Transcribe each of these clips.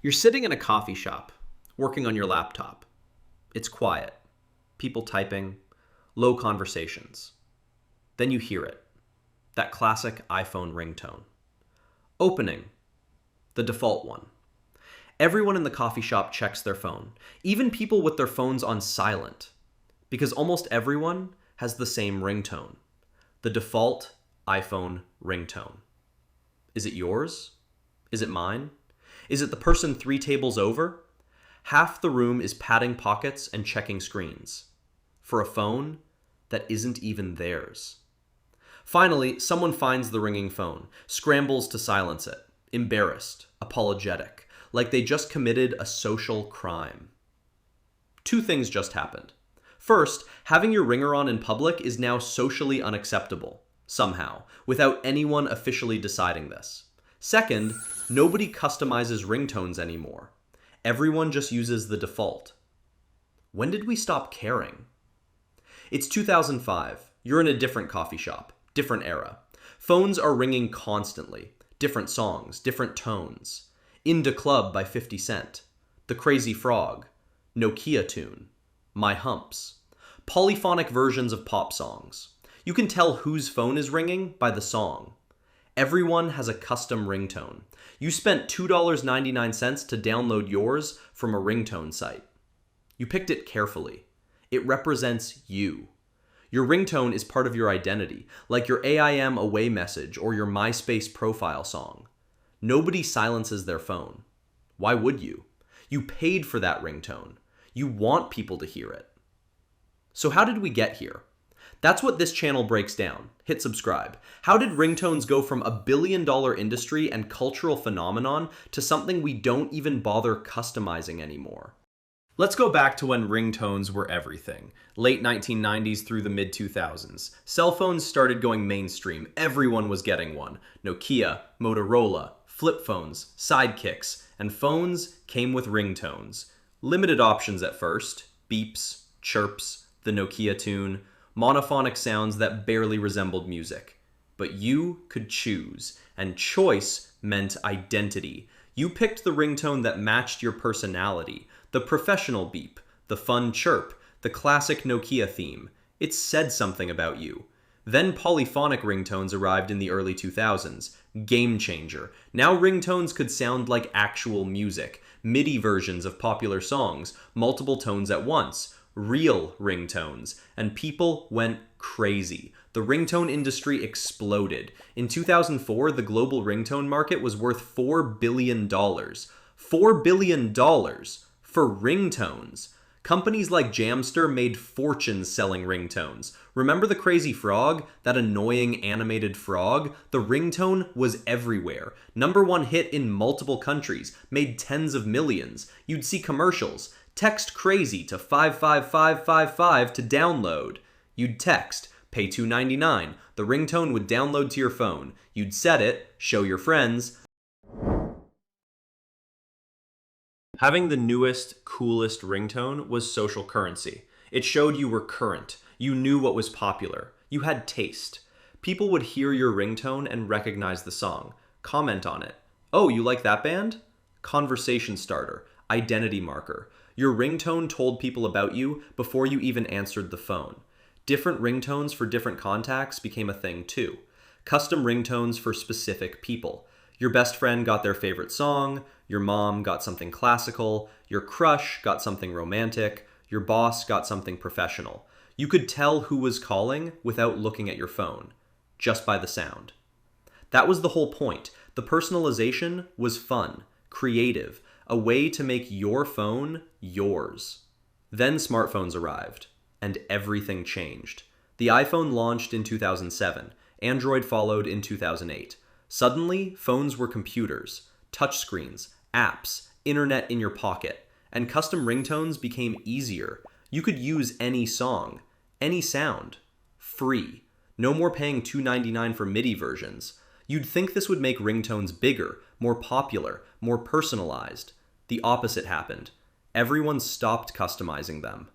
You're sitting in a coffee shop, working on your laptop. It's quiet, people typing, low conversations. Then you hear it, that classic iPhone ringtone. Opening, the default one. Everyone in the coffee shop checks their phone, even people with their phones on silent, because almost everyone has the same ringtone, the default iPhone ringtone. Is it yours? Is it mine? Is it the person 3 tables over? Half the room is patting pockets and checking screens for a phone that isn't even theirs. Finally, someone finds the ringing phone, scrambles to silence it, embarrassed, apologetic, like they just committed a social crime. 2 things just happened. First, having your ringer on in public is now socially unacceptable, somehow, without anyone officially deciding this. Second, nobody customizes ringtones anymore. Everyone just uses the default. When did we stop caring? It's 2005. You're in a different coffee shop, different era. Phones are ringing constantly. Different songs, different tones. Into Club by 50 Cent. The Crazy Frog. Nokia Tune. My Humps. Polyphonic versions of pop songs. You can tell whose phone is ringing by the song. Everyone has a custom ringtone. You spent $2.99 to download yours from a ringtone site. You picked it carefully. It represents you. Your ringtone is part of your identity, like your AIM away message or your MySpace profile song. Nobody silences their phone. Why would you? You paid for that ringtone. You want people to hear it. So how did we get here? That's what this channel breaks down. Hit subscribe. How did ringtones go from a billion-dollar industry and cultural phenomenon to something we don't even bother customizing anymore? Let's go back to when ringtones were everything. Late 1990s through the mid-2000s. Cell phones started going mainstream. Everyone was getting one. Nokia, Motorola, flip phones, sidekicks, and phones came with ringtones. Limited options at first. Beeps, chirps, the Nokia tune, monophonic sounds that barely resembled music. But you could choose, and choice meant identity. You picked the ringtone that matched your personality, the professional beep, the fun chirp, the classic Nokia theme. It said something about you. Then polyphonic ringtones arrived in the early 2000s. Game changer. Now ringtones could sound like actual music, MIDI versions of popular songs, multiple tones at once, real ringtones, and people went crazy. The ringtone industry exploded. In 2004, the global ringtone market was worth $4 billion. $4 billion for ringtones. Companies like Jamster made fortunes selling ringtones. Remember the Crazy Frog? That annoying animated frog? The ringtone was everywhere. #1 hit in multiple countries, made tens of millions. You'd see commercials. Text crazy to 55555 to download. You'd text, pay $2.99. The ringtone would download to your phone. You'd set it, show your friends. Having the newest, coolest ringtone was social currency. It showed you were current. You knew what was popular. You had taste. People would hear your ringtone and recognize the song. Comment on it. Oh, you like that band? Conversation starter. Identity marker. Your ringtone told people about you before you even answered the phone. Different ringtones for different contacts became a thing too. Custom ringtones for specific people. Your best friend got their favorite song, your mom got something classical, your crush got something romantic, your boss got something professional. You could tell who was calling without looking at your phone, just by the sound. That was the whole point. The personalization was fun, creative, a way to make your phone yours. Then smartphones arrived, and everything changed. The iPhone launched in 2007. Android followed in 2008. Suddenly, phones were computers, touchscreens, apps, internet in your pocket, and custom ringtones became easier. You could use any song, any sound, free. No more paying $2.99 for MIDI versions. You'd think this would make ringtones bigger, more popular, more personalized. The opposite happened. Everyone stopped customizing them,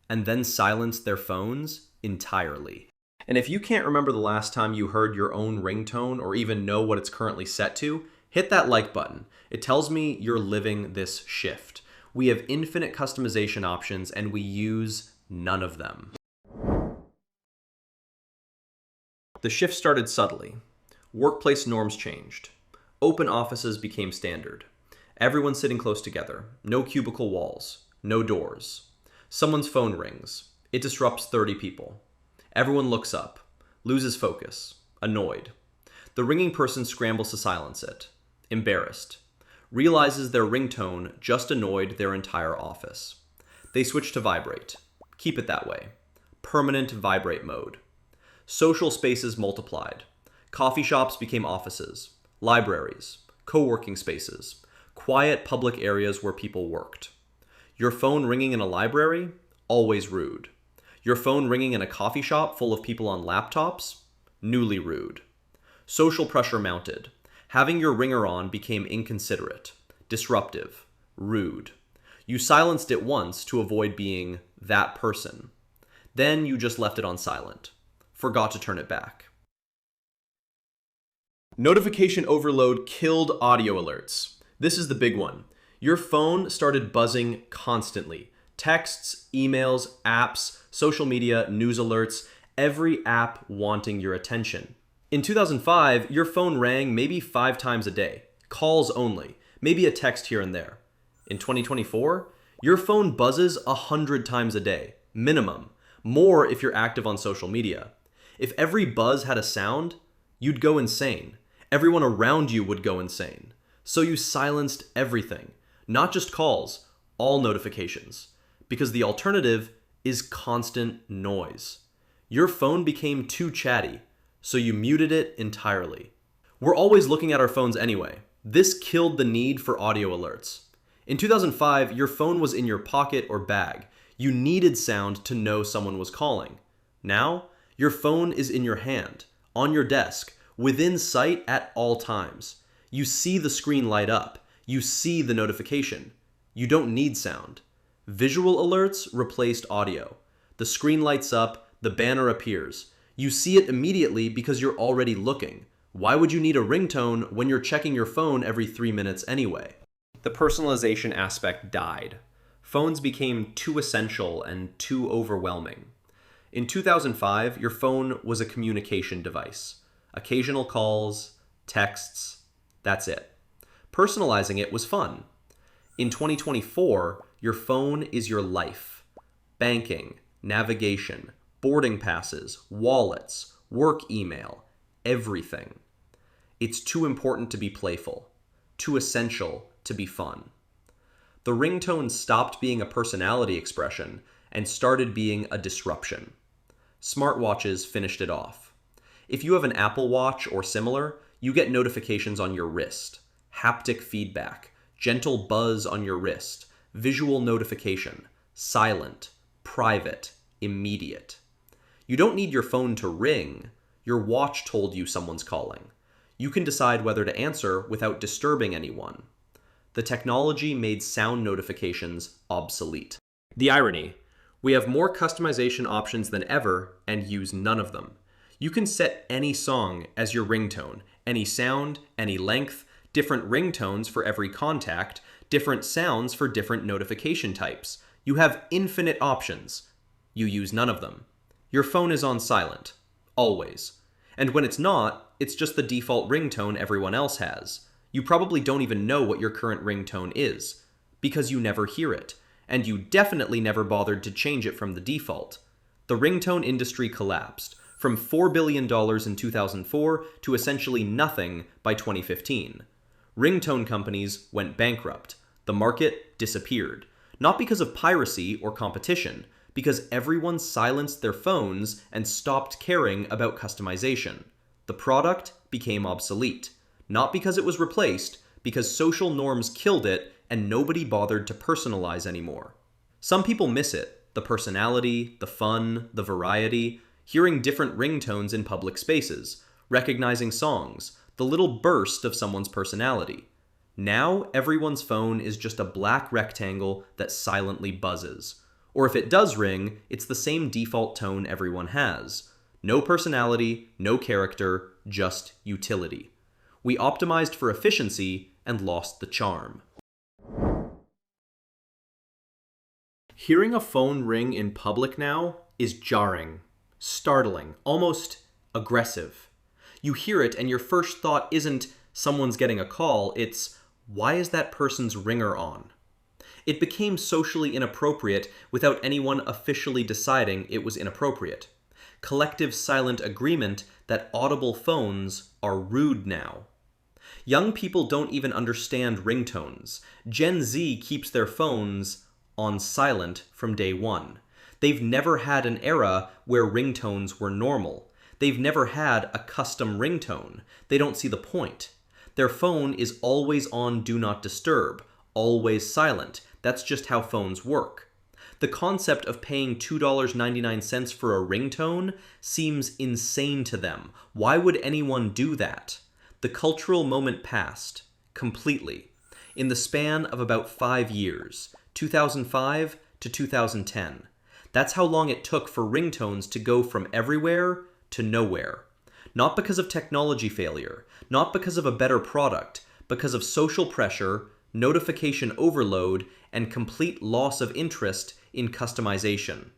and then silenced their phones entirely. And if you can't remember the last time you heard your own ringtone or even know what it's currently set to, Hit that like button. It tells me you're living this shift. We have infinite customization options and we use none of them. The shift started subtly. Workplace norms changed. Open offices became standard. Everyone sitting close together. No cubicle walls. No doors. Someone's phone rings. It disrupts 30 people. Everyone looks up, loses focus, annoyed. The ringing person scrambles to silence it, embarrassed, realizes their ringtone just annoyed their entire office. They switch to vibrate. Keep it that way. Permanent vibrate mode. Social spaces multiplied. Coffee shops became offices, libraries, co-working spaces, quiet public areas where people worked. Your phone ringing in a library? Always rude. Your phone ringing in a coffee shop full of people on laptops? Newly rude. Social pressure mounted. Having your ringer on became inconsiderate, disruptive, rude. You silenced it once to avoid being that person. Then you just left it on silent. Forgot to turn it back. Notification overload killed audio alerts. This is the big one. Your phone started buzzing constantly. Texts, emails, apps, social media, news alerts, every app wanting your attention. In 2005, your phone rang maybe 5 times a day. Calls only. Maybe a text here and there. In 2024, your phone buzzes 100 times a day. Minimum. More if you're active on social media. If every buzz had a sound, you'd go insane. Everyone around you would go insane. So you silenced everything. Not just calls, all notifications. Because the alternative is constant noise. Your phone became too chatty, so you muted it entirely. We're always looking at our phones anyway. This killed the need for audio alerts. In 2005, your phone was in your pocket or bag. You needed sound to know someone was calling. Now, your phone is in your hand, on your desk, within sight at all times. You see the screen light up. You see the notification. You don't need sound. Visual alerts replaced audio. The screen lights up, the banner appears. You see it immediately because you're already looking. Why would you need a ringtone when you're checking your phone every 3 minutes anyway? The personalization aspect died. Phones became too essential and too overwhelming. In 2005, your phone was a communication device. Occasional calls, texts, that's it. Personalizing it was fun. In 2024, your phone is your life. Banking, navigation, boarding passes, wallets, work email, everything. It's too important to be playful, too essential to be fun. The ringtone stopped being a personality expression and started being a disruption. Smartwatches finished it off. If you have an Apple Watch or similar, you get notifications on your wrist, haptic feedback, gentle buzz on your wrist, visual notification, silent, private, immediate. You don't need your phone to ring. Your watch told you someone's calling. You can decide whether to answer without disturbing anyone. The technology made sound notifications obsolete. The irony, we have more customization options than ever and use none of them. You can set any song as your ringtone, any sound, any length, different ringtones for every contact, different sounds for different notification types. You have infinite options. You use none of them. Your phone is on silent, always. And when it's not, it's just the default ringtone everyone else has. You probably don't even know what your current ringtone is, because you never hear it, and you definitely never bothered to change it from the default. The ringtone industry collapsed, from $4 billion in 2004 to essentially nothing by 2015. Ringtone companies went bankrupt. The market disappeared. Not because of piracy or competition, because everyone silenced their phones and stopped caring about customization. The product became obsolete. Not because it was replaced, because social norms killed it and nobody bothered to personalize anymore. Some people miss it, the personality, the fun, the variety, hearing different ringtones in public spaces, recognizing songs, the little burst of someone's personality. Now, everyone's phone is just a black rectangle that silently buzzes. Or if it does ring, it's the same default tone everyone has. No personality, no character, just utility. We optimized for efficiency and lost the charm. Hearing a phone ring in public now is jarring, startling, almost aggressive. You hear it and your first thought isn't someone's getting a call, it's why is that person's ringer on? It became socially inappropriate without anyone officially deciding it was inappropriate. Collective silent agreement that audible phones are rude now. Young people don't even understand ringtones. Gen Z keeps their phones on silent from day one. They've never had an era where ringtones were normal. They've never had a custom ringtone. They don't see the point. Their phone is always on Do Not Disturb, always silent. That's just how phones work. The concept of paying $2.99 for a ringtone seems insane to them. Why would anyone do that? The cultural moment passed, completely, in the span of about 5 years, 2005 to 2010. That's how long it took for ringtones to go from everywhere to nowhere. Not because of technology failure, not because of a better product, because of social pressure, notification overload, and complete loss of interest in customization.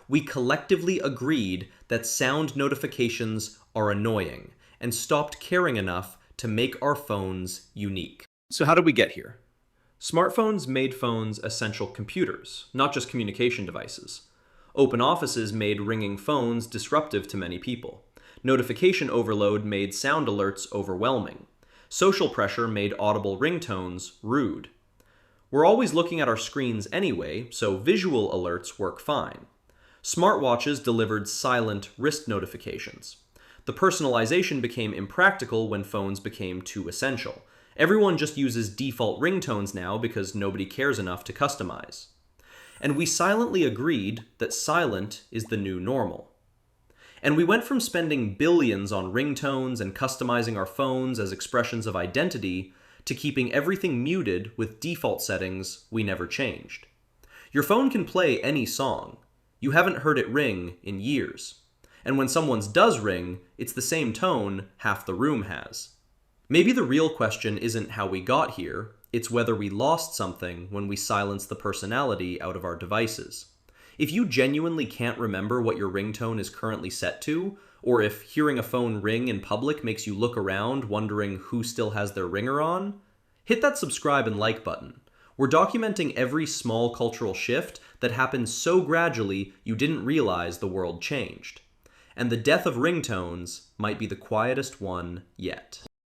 We collectively agreed that sound notifications are annoying and stopped caring enough to make our phones unique. So how did we get here? Smartphones made phones essential computers, not just communication devices. Open offices made ringing phones disruptive to many people. Notification overload made sound alerts overwhelming. Social pressure made audible ringtones rude. We're always looking at our screens anyway, so visual alerts work fine. Smartwatches delivered silent wrist notifications. The personalization became impractical when phones became too essential. Everyone just uses default ringtones now because nobody cares enough to customize. And we silently agreed that silent is the new normal. And we went from spending billions on ringtones and customizing our phones as expressions of identity to keeping everything muted with default settings we never changed. Your phone can play any song. You haven't heard it ring in years. And when someone's does ring, it's the same tone half the room has. Maybe the real question isn't how we got here, it's whether we lost something when we silenced the personality out of our devices. If you genuinely can't remember what your ringtone is currently set to, or if hearing a phone ring in public makes you look around wondering who still has their ringer on, hit that subscribe and like button. We're documenting every small cultural shift that happened so gradually you didn't realize the world changed. And the death of ringtones might be the quietest one yet.